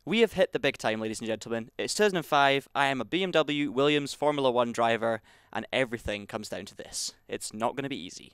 We have hit the big time, ladies and gentlemen. It's 2005, I am a BMW Williams Formula 1 driver, and everything comes down to this. It's not going to be easy.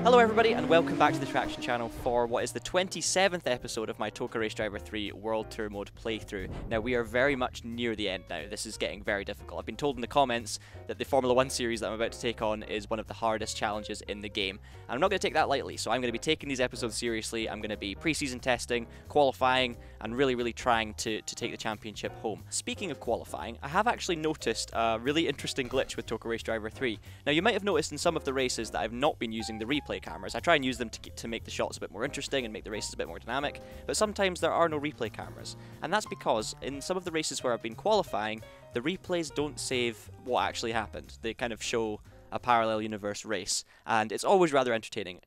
Hello everybody and welcome back to the Traxion channel for what is the 27th episode of my TOCA Race Driver 3 World Tour Mode playthrough. Now we are very much near the end now, this is getting very difficult. I've been told in the comments that the Formula 1 series that I'm about to take on is one of the hardest challenges in the game. And I'm not going to take that lightly, so I'm going to be taking these episodes seriously. I'm going to be pre-season testing, qualifying, and really trying to take the championship home. Speaking of qualifying, I have actually noticed a really interesting glitch with TOCA Race Driver 3. Now you might have noticed in some of the races that I've not been using the replay cameras. I try and use them to make the shots a bit more interesting and make the races a bit more dynamic, but sometimes there are no replay cameras. And that's because in some of the races where I've been qualifying, the replays don't save what actually happened. They kind of show a parallel universe race, and it's always rather entertaining.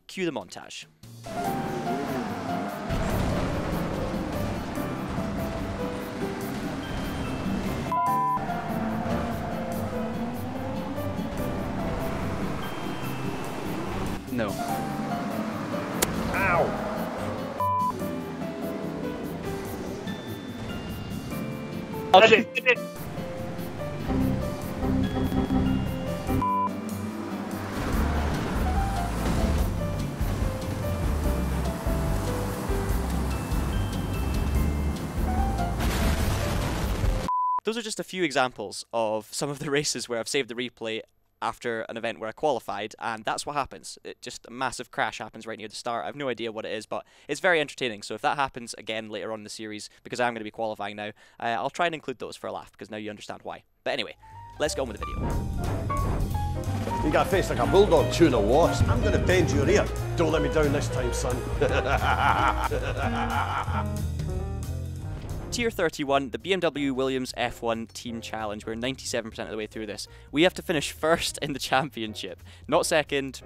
Cue the montage. No. Ow! Okay. Those are just a few examples of some of the races where I've saved the replay after an event where I qualified, and that's what happens. Just a massive crash happens right near the start. I have no idea what it is, but it's very entertaining. So if that happens again later on in the series, because I'm going to be qualifying now, I'll try and include those for a laugh, because now you understand why. But anyway, let's get on with the video. You got a face like a bulldog chewing a wasp. I'm gonna bend your ear. Don't let me down this time, son. Tier 31, the BMW Williams F1 Team Challenge. We're 97% of the way through this. We have to finish first in the championship. Not second,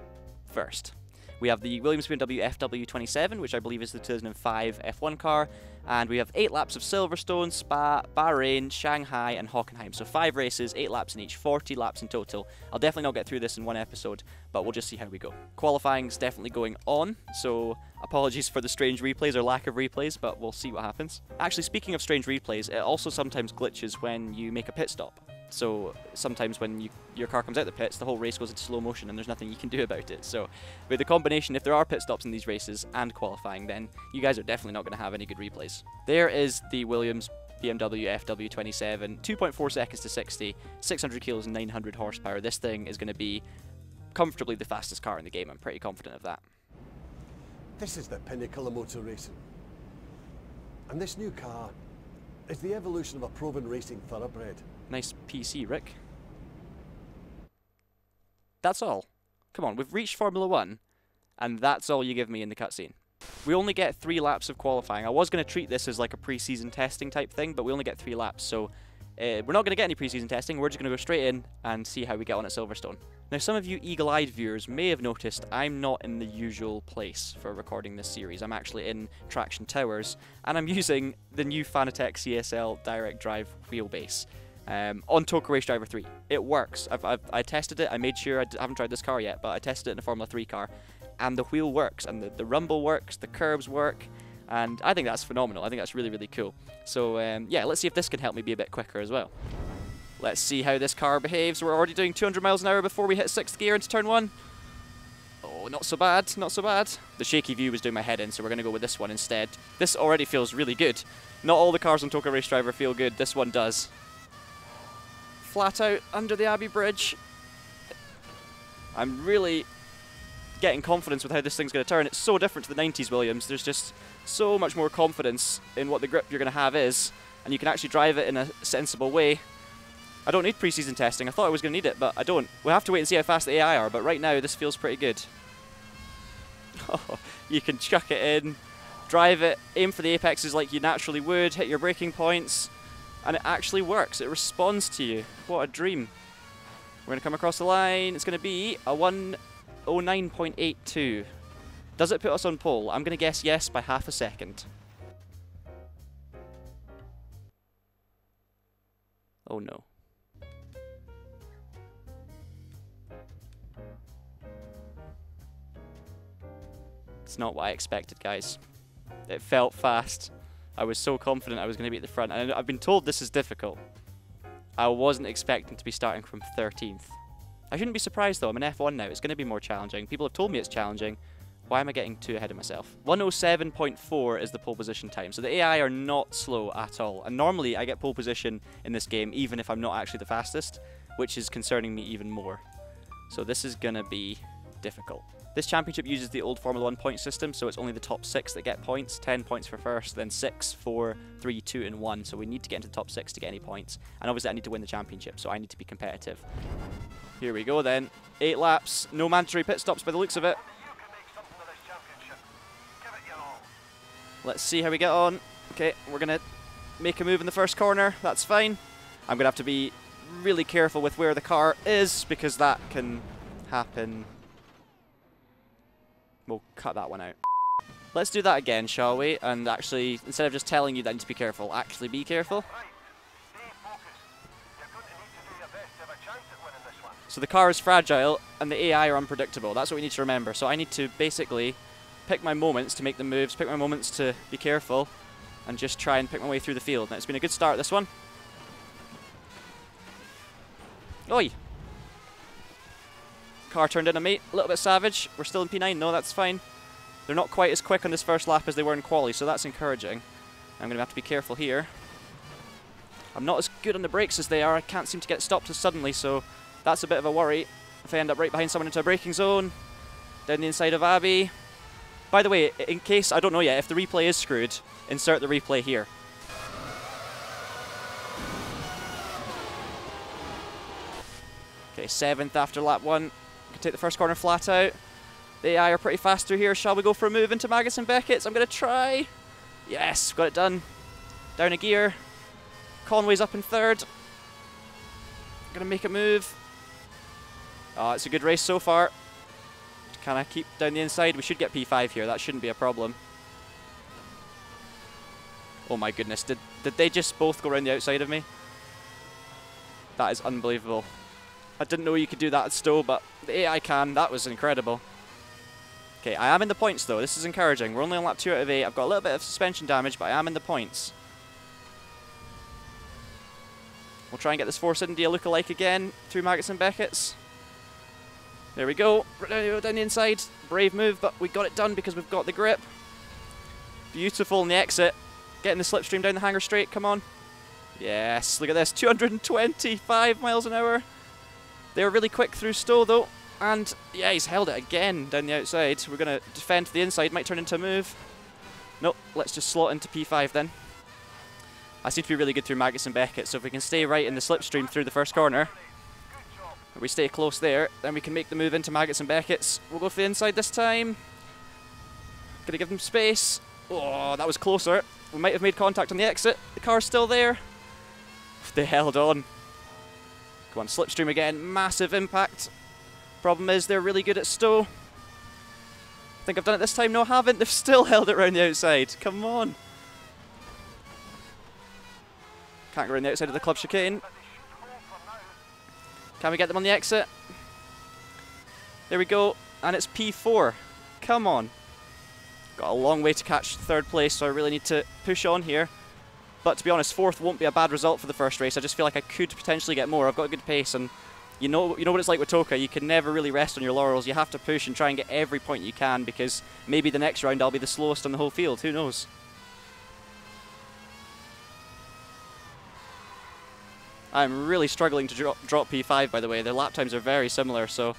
first. We have the Williams BMW FW27, which I believe is the 2005 F1 car, and we have 8 laps of Silverstone, Spa, Bahrain, Shanghai and Hockenheim. So 5 races, 8 laps in each, 40 laps in total. I'll definitely not get through this in one episode, but we'll just see how we go. Qualifying's definitely going on, so apologies for the strange replays or lack of replays, but we'll see what happens. Actually, speaking of strange replays, it also sometimes glitches when you make a pit stop. So sometimes when your car comes out the pits, the whole race goes into slow motion and there's nothing you can do about it. So with the combination, if there are pit stops in these races and qualifying, then you guys are definitely not going to have any good replays. There is the Williams BMW FW27, 2.4 seconds to 60, 600 kilos and 900 horsepower. This thing is going to be comfortably the fastest car in the game. I'm pretty confident of that. This is the pinnacle of motor racing. And this new car is the evolution of a proven racing thoroughbred. Nice PC, Rick. That's all. Come on, we've reached Formula 1, and that's all you give me in the cutscene. We only get 3 laps of qualifying. I was going to treat this as like a pre-season testing type thing, but we only get 3 laps, so we're not going to get any pre-season testing. We're just going to go straight in and see how we get on at Silverstone. Now, some of you eagle-eyed viewers may have noticed I'm not in the usual place for recording this series. I'm actually in Traxion Towers, and I'm using the new Fanatec CSL direct drive wheelbase. On TOCA Race Driver 3. It works. I tested it, I made sure, I haven't tried this car yet, but I tested it in a Formula 3 car, and the wheel works, and the rumble works, the curves work, and I think that's phenomenal. I think that's really cool. So yeah, let's see if this can help me be a bit quicker as well. Let's see how this car behaves. We're already doing 200 miles an hour before we hit 6th gear into turn 1. Oh, not so bad, not so bad. The shaky view was doing my head in, so we're going to go with this one instead. This already feels really good. Not all the cars on TOCA Race Driver feel good, this one does. Flat out under the Abbey Bridge. I'm really getting confidence with how this thing's going to turn. It's so different to the 90s Williams. There's just so much more confidence in what the grip you're going to have is, and you can actually drive it in a sensible way. I don't need pre-season testing. I thought I was going to need it, but I don't. We'll have to wait and see how fast the AI are, but right now this feels pretty good. Oh, you can chuck it in, drive it, aim for the apexes like you naturally would, hit your braking points, and it actually works. It responds to you. What a dream. We're going to come across the line. It's going to be a 1:09.82. Does it put us on pole? I'm going to guess yes by half a second. Oh no. It's not what I expected, guys. It felt fast. I was so confident I was going to be at the front, and I've been told this is difficult. I wasn't expecting to be starting from 13th. I shouldn't be surprised though, I'm in F1 now, it's going to be more challenging. People have told me it's challenging. Why am I getting too ahead of myself? 107.4 is the pole position time, so the AI are not slow at all. And normally I get pole position in this game even if I'm not actually the fastest, which is concerning me even more. So this is going to be difficult. This championship uses the old Formula 1 point system, so it's only the top 6 that get points. 10 points for first, then 6, 4, 3, 2, and 1. So we need to get into the top 6 to get any points. And obviously I need to win the championship, so I need to be competitive. Here we go then. 8 laps, no mandatory pit stops by the looks of it. Let's see how we get on. Okay, we're going to make a move in the first corner. That's fine. I'm going to have to be really careful with where the car is, because that can happen. We'll cut that one out. Let's do that again, shall we? And actually, instead of just telling you that I need to be careful, actually be careful. So the car is fragile, and the AI are unpredictable. That's what we need to remember. So I need to basically pick my moments to make the moves, pick my moments to be careful, and just try and pick my way through the field. Now, it's been a good start, this one. Oi! Car turned in on me, a little bit savage. We're still in P9, no, that's fine. They're not quite as quick on this first lap as they were in quali, so that's encouraging. I'm going to have to be careful here. I'm not as good on the brakes as they are. I can't seem to get stopped as suddenly, so that's a bit of a worry. If I end up right behind someone into a braking zone, down the inside of Abby. By the way, in case, I don't know yet, if the replay is screwed, insert the replay here. Okay, 7th after lap 1. Can take the first corner flat out. The AI are pretty fast through here. Shall we go for a move into Maggotts and Beckett's? I'm going to try. Yes, got it done. Down a gear. Conway's up in 3rd. Going to make a move. Oh, it's a good race so far. Can I keep down the inside? We should get P5 here. That shouldn't be a problem. Oh my goodness. Did they just both go around the outside of me? That is unbelievable. I didn't know you could do that at Stowe, but the AI can. That was incredible. Okay, I am in the points though. This is encouraging. We're only on lap 2 out of 8. I've got a little bit of suspension damage, but I am in the points. We'll try and get this Force India look-alike again through Maggotts and Beckett's. There we go. Down the inside. Brave move, but we got it done because we've got the grip. Beautiful in the exit. Getting the slipstream down the hanger straight. Come on. Yes, look at this. 225 miles an hour. They were really quick through Stowe though, and yeah, he's held it again down the outside. We're going to defend to the inside, might turn into a move. Nope, let's just slot into P5 then. I seem to be really good through Maggotts and Beckett, so if we can stay right in the slipstream through the first corner, we stay close there, then we can make the move into Maggotts and Beckett's. We'll go for the inside this time. Gonna give them space. Oh, that was closer. We might have made contact on the exit. The car's still there. They held on. Come on, slipstream again. Massive impact. Problem is, they're really good at Stowe. I think I've done it this time. No, I haven't. They've still held it around the outside. Come on. Can't go around the outside of the club chicane. Can we get them on the exit? There we go. And it's P4. Come on. Got a long way to catch 3rd place, so I really need to push on here. But to be honest, 4th won't be a bad result for the first race. I just feel like I could potentially get more. I've got a good pace, and you know what it's like with TOCA. You can never really rest on your laurels. You have to push and try and get every point you can, because maybe the next round I'll be the slowest on the whole field. Who knows? I'm really struggling to drop P5, by the way. Their lap times are very similar, so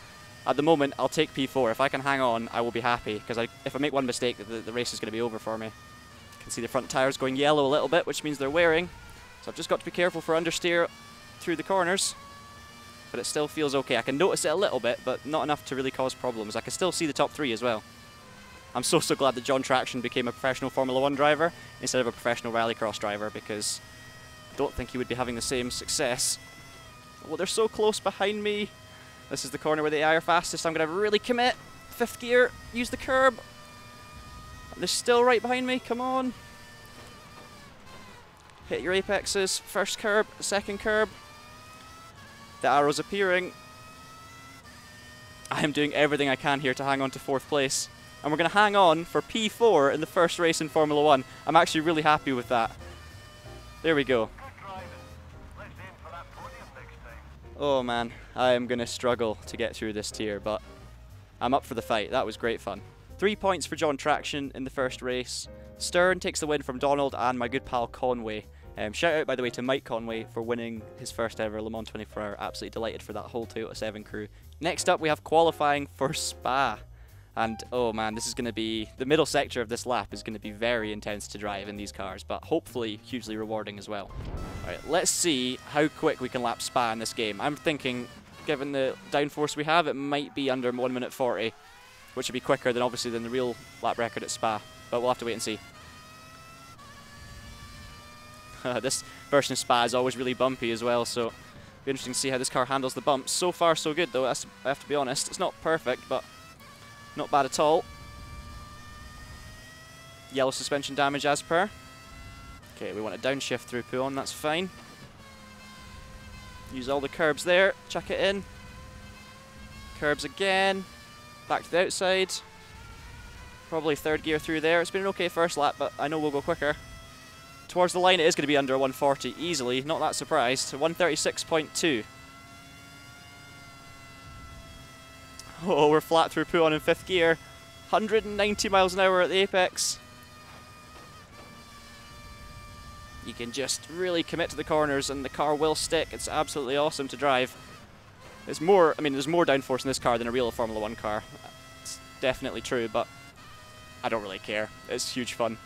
at the moment I'll take P4. If I can hang on, I will be happy, because if I make one mistake, the race is going to be over for me. Can see the front tyres going yellow a little bit, which means they're wearing. So I've just got to be careful for understeer through the corners. But it still feels okay. I can notice it a little bit, but not enough to really cause problems. I can still see the top 3 as well. I'm so glad that John Traxion became a professional Formula 1 driver instead of a professional rallycross driver, because I don't think he would be having the same success. Well, they're so close behind me. This is the corner where the AI are fastest. I'm going to really commit. 5th gear, use the curb. They're still right behind me, come on. Hit your apexes, first curb, second curb. The arrow's appearing. I am doing everything I can here to hang on to 4th place. And we're going to hang on for P4 in the first race in Formula 1. I'm actually really happy with that. There we go. Oh man, I am going to struggle to get through this tier, but I'm up for the fight. That was great fun. 3 points for John Traxion in the first race. Stern takes the win from Donald and my good pal Conway. Shout out, by the way, to Mike Conway for winning his first ever Le Mans 24 Hour. Absolutely delighted for that whole Toyota 7 crew. Next up, we have qualifying for Spa. And, oh man, this is going to be... the middle sector of this lap is going to be very intense to drive in these cars, but hopefully hugely rewarding as well. Alright, let's see how quick we can lap Spa in this game. I'm thinking, given the downforce we have, it might be under 1 minute 40, which would be quicker than, obviously, than the real lap record at Spa. But we'll have to wait and see. This version of Spa is always really bumpy as well, so it'll be interesting to see how this car handles the bumps. So far, so good, though, I have to be honest. It's not perfect, but not bad at all. Yellow suspension damage as per. Okay, we want to downshift through Puon, that's fine. Use all the curbs there, chuck it in. Curbs again. Back to the outside. Probably third gear through there. It's been an okay first lap, but I know we'll go quicker. Towards the line, it is going to be under 140 easily. Not that surprised. 136.2. Oh, we're flat through Puon in fifth gear. 190 miles an hour at the apex. You can just really commit to the corners and the car will stick. It's absolutely awesome to drive. There's more, I mean, there's more downforce in this car than a real Formula 1 car. It's definitely true, but I don't really care. It's huge fun.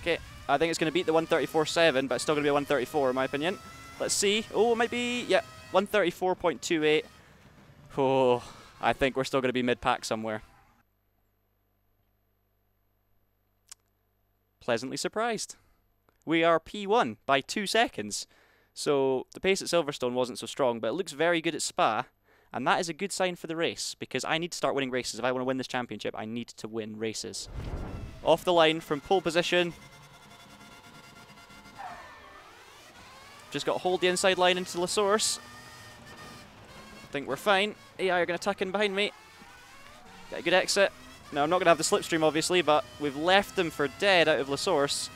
Okay, I think it's going to beat the 134.7, but it's still going to be a 134 in my opinion. Let's see. Oh, it might be, yeah, 134.28. Oh, I think we're still going to be mid-pack somewhere. Pleasantly surprised. We are P1 by 2 seconds. So the pace at Silverstone wasn't so strong, but it looks very good at Spa. And that is a good sign for the race, because I need to start winning races. If I want to win this championship, I need to win races. Off the line from pole position. Just got to hold the inside line into La Source. I think we're fine. AI are going to tuck in behind me. Get a good exit. Now, I'm not going to have the slipstream, obviously, but we've left them for dead out of La Source.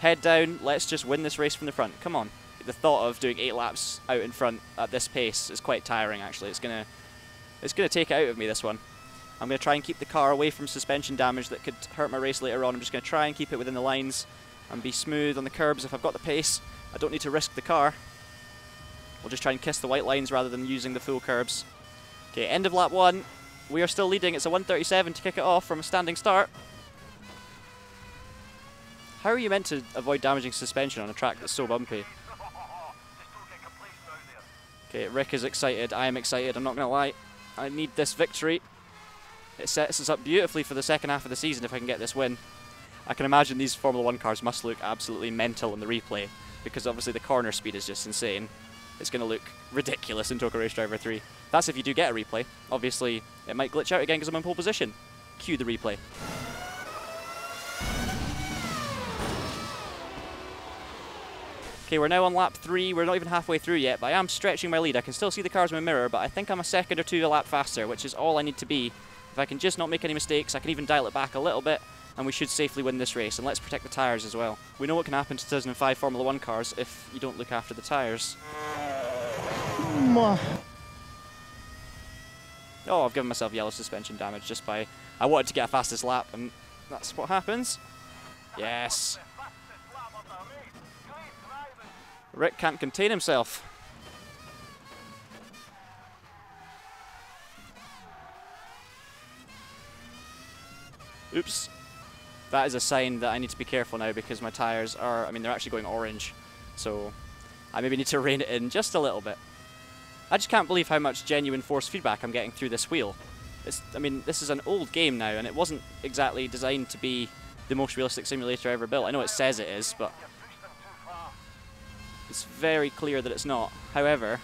Head down. Let's just win this race from the front. Come on. The thought of doing 8 laps out in front at this pace is quite tiring, actually. It's gonna take it out of me, this one. I'm going to try and keep the car away from suspension damage that could hurt my race later on. I'm just going to try and keep it within the lines and be smooth on the curbs if I've got the pace. I don't need to risk the car. We'll just try and kiss the white lines rather than using the full curbs. Okay, end of lap 1. We are still leading. It's a 137 to kick it off from a standing start. How are you meant to avoid damaging suspension on a track that's so bumpy? Okay, Rick is excited. I am excited. I'm not going to lie. I need this victory. It sets us up beautifully for the second half of the season if I can get this win. I can imagine these Formula 1 cars must look absolutely mental in the replay, because obviously the corner speed is just insane. It's going to look ridiculous in TOCA Race Driver 3. That's if you do get a replay. Obviously, it might glitch out again because I'm in pole position. Cue the replay. Okay, we're now on lap 3. We're not even halfway through yet, but I am stretching my lead. I can still see the cars in my mirror, but I think I'm a second or 2 a lap faster, which is all I need to be. If I can just not make any mistakes, I can even dial it back a little bit, and we should safely win this race. And let's protect the tyres as well. We know what can happen to 2005 Formula 1 cars if you don't look after the tyres. Oh, I've given myself yellow suspension damage just by... I wanted to get a fastest lap, and that's what happens. Yes. Rick can't contain himself. Oops. That is a sign that I need to be careful now because my tyres are, I mean, they're actually going orange. So I maybe need to rein it in just a little bit. I just can't believe how much genuine force feedback I'm getting through this wheel. I mean, this is an old game now, and it wasn't exactly designed to be the most realistic simulator ever built. I know it says it is, but it's very clear that it's not. However,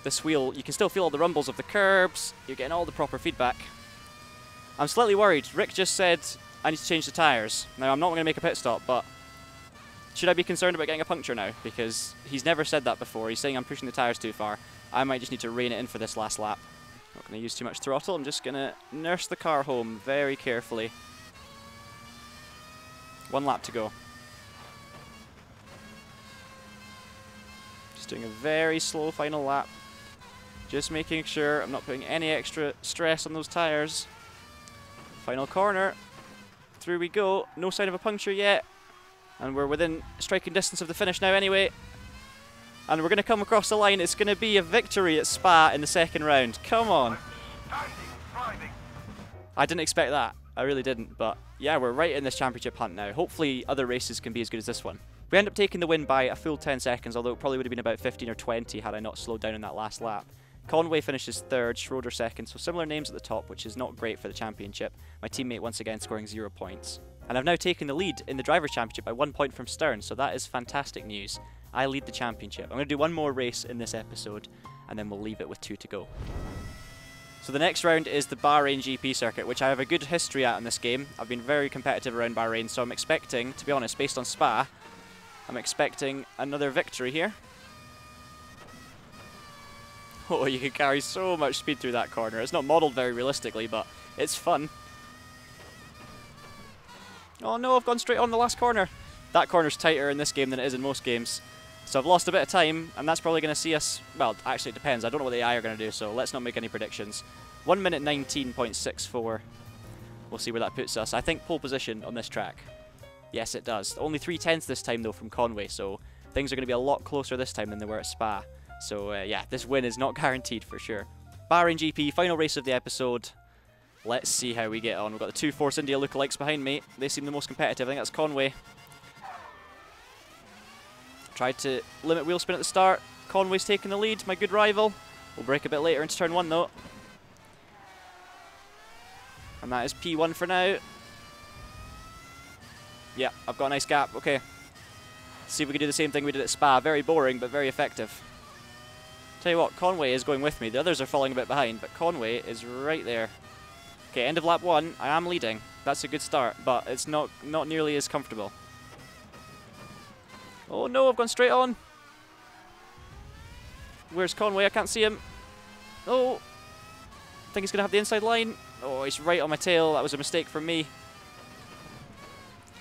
this wheel, you can still feel all the rumbles of the curbs. You're getting all the proper feedback. I'm slightly worried. Rick just said I need to change the tyres. Now, I'm not going to make a pit stop, but should I be concerned about getting a puncture now? Because he's never said that before. He's saying I'm pushing the tyres too far. I might just need to rein it in for this last lap. Not going to use too much throttle, I'm just going to nurse the car home very carefully. 1 lap to go. Just doing a very slow final lap. Just making sure I'm not putting any extra stress on those tyres. Final corner. Through we go. No sign of a puncture yet. And we're within striking distance of the finish now anyway. And we're going to come across the line. It's going to be a victory at Spa in the 2nd round. Come on. I didn't expect that. I really didn't. But yeah, we're right in this championship hunt now. Hopefully other races can be as good as this one. We end up taking the win by a full 10 seconds, although it probably would have been about 15 or 20 had I not slowed down in that last lap. Conway finishes 3rd, Schroeder 2nd, so similar names at the top, which is not great for the championship. My teammate once again scoring 0 points. And I've now taken the lead in the Drivers' Championship by 1 point from Stern, so that is fantastic news. I lead the championship. I'm going to do one more race in this episode, and then we'll leave it with 2 to go. So the next round is the Bahrain GP Circuit, which I have a good history at in this game. I've been very competitive around Bahrain, so I'm expecting, to be honest, based on Spa, I'm expecting another victory here. Oh, you can carry so much speed through that corner. It's not modelled very realistically, but it's fun. Oh no, I've gone straight on the last corner. That corner's tighter in this game than it is in most games. So I've lost a bit of time, and that's probably going to see us... Well, actually it depends. I don't know what the AI are going to do, so let's not make any predictions. 1 minute 19.64. We'll see where that puts us. I think pole position on this track. Yes, it does. Only 3/10 this time, though, from Conway, so things are going to be a lot closer this time than they were at Spa. So, yeah, this win is not guaranteed for sure. Bahrain GP, final race of the episode. Let's see how we get on. We've got the 2 Force India lookalikes behind me. They seem the most competitive. I think that's Conway. Tried to limit wheel spin at the start. Conway's taking the lead, my good rival. We'll break a bit later into turn 1, though. And that is P1 for now. Yeah, I've got a nice gap. Okay. See if we can do the same thing we did at Spa. Very boring, but very effective. Tell you what, Conway is going with me. The others are falling a bit behind, but Conway is right there. Okay, end of lap 1. I am leading. That's a good start, but it's not nearly as comfortable. Oh no, I've gone straight on. Where's Conway? I can't see him. Oh. I think he's going to have the inside line. Oh, he's right on my tail. That was a mistake from me.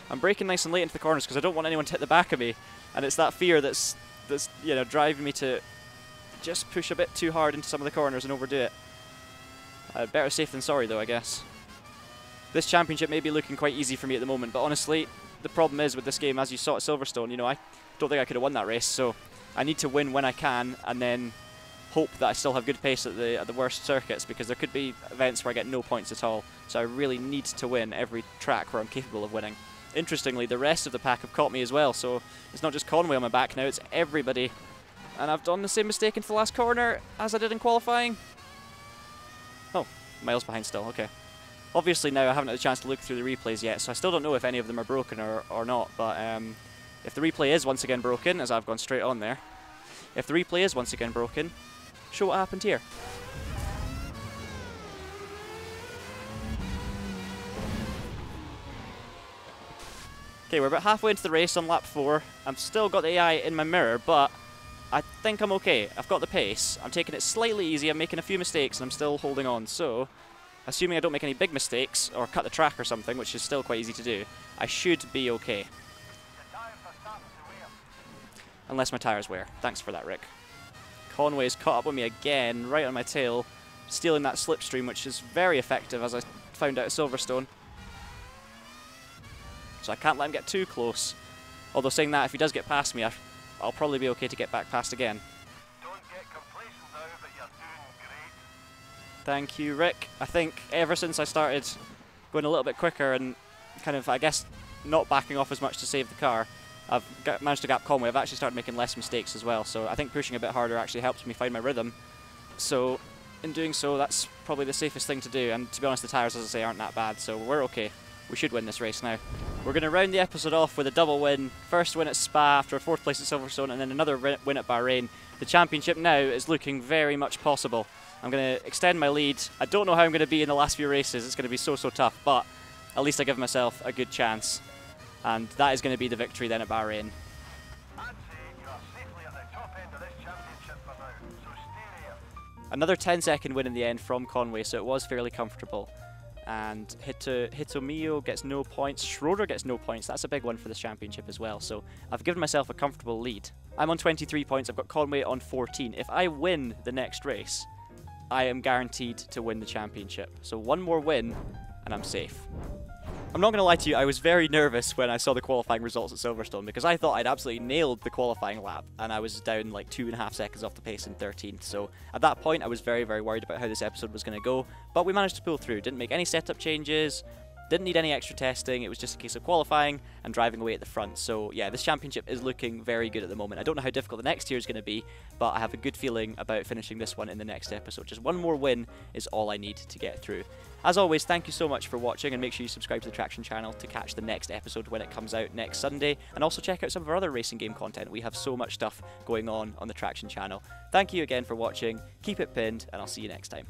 I'm braking nice and late into the corners because I don't want anyone to hit the back of me. And it's that fear that's you know, driving me to just push a bit too hard into some of the corners and overdo it. Better safe than sorry, though, I guess. This championship may be looking quite easy for me at the moment, but honestly, the problem is with this game, as you saw at Silverstone, you know, I don't think I could have won that race, so I need to win when I can, and then hope that I still have good pace at the worst circuits, because there could be events where I get no points at all, so I really need to win every track where I'm capable of winning. Interestingly, the rest of the pack have caught me as well, so it's not just Conway on my back now, it's everybody. And I've done the same mistake into the last corner as I did in qualifying. Oh, miles behind still, okay. Obviously now I haven't had a chance to look through the replays yet, so I still don't know if any of them are broken or not, but if the replay is once again broken, as I've gone straight on there, if the replay is once again broken, show what happened here. Okay, we're about halfway into the race on lap 4. I've still got the AI in my mirror, but I think I'm okay. I've got the pace. I'm taking it slightly easy. I'm making a few mistakes, and I'm still holding on. So, assuming I don't make any big mistakes, or cut the track or something, which is still quite easy to do, I should be okay. Unless my tyres wear. Thanks for that, Rick. Conway's caught up with me again, right on my tail, stealing that slipstream, which is very effective, as I found out at Silverstone. So I can't let him get too close. Although saying that, if he does get past me, I'll probably be okay to get back past again. Don't get complacent now, but you're doing great. Thank you, Rick. I think ever since I started going a little bit quicker and kind of, I guess, not backing off as much to save the car, I've managed to gap Conway. I've actually started making less mistakes as well, so I think pushing a bit harder actually helps me find my rhythm. So in doing so, that's probably the safest thing to do, and to be honest, the tyres, as I say, aren't that bad, so we're okay. We should win this race now. We're going to round the episode off with a double win. First win at Spa after a 4th place at Silverstone, and then another win at Bahrain. The championship now is looking very much possible. I'm going to extend my lead. I don't know how I'm going to be in the last few races. It's going to be so tough, but at least I give myself a good chance. And that is going to be the victory then at Bahrain. I'd say you are safely at the top end of this championship for now, so stay there. Another 10-second win in the end from Conway, so it was fairly comfortable. And Hitomio gets no points. Schroeder gets no points. That's a big one for this championship as well. So I've given myself a comfortable lead. I'm on 23 points. I've got Conway on 14. If I win the next race, I am guaranteed to win the championship. So one more win, and I'm safe. I'm not going to lie to you, I was very nervous when I saw the qualifying results at Silverstone because I thought I'd absolutely nailed the qualifying lap and I was down like 2.5 seconds off the pace in 13th. So at that point I was very, very worried about how this episode was going to go, but we managed to pull through. Didn't make any setup changes, didn't need any extra testing. It was just a case of qualifying and driving away at the front. So yeah, this championship is looking very good at the moment. I don't know how difficult the next tier is going to be, but I have a good feeling about finishing this one in the next episode. Just one more win is all I need to get through. As always, thank you so much for watching, and make sure you subscribe to the Traxion channel to catch the next episode when it comes out next Sunday, and also check out some of our other racing game content. We have so much stuff going on the Traxion channel. Thank you again for watching, keep it pinned, and I'll see you next time.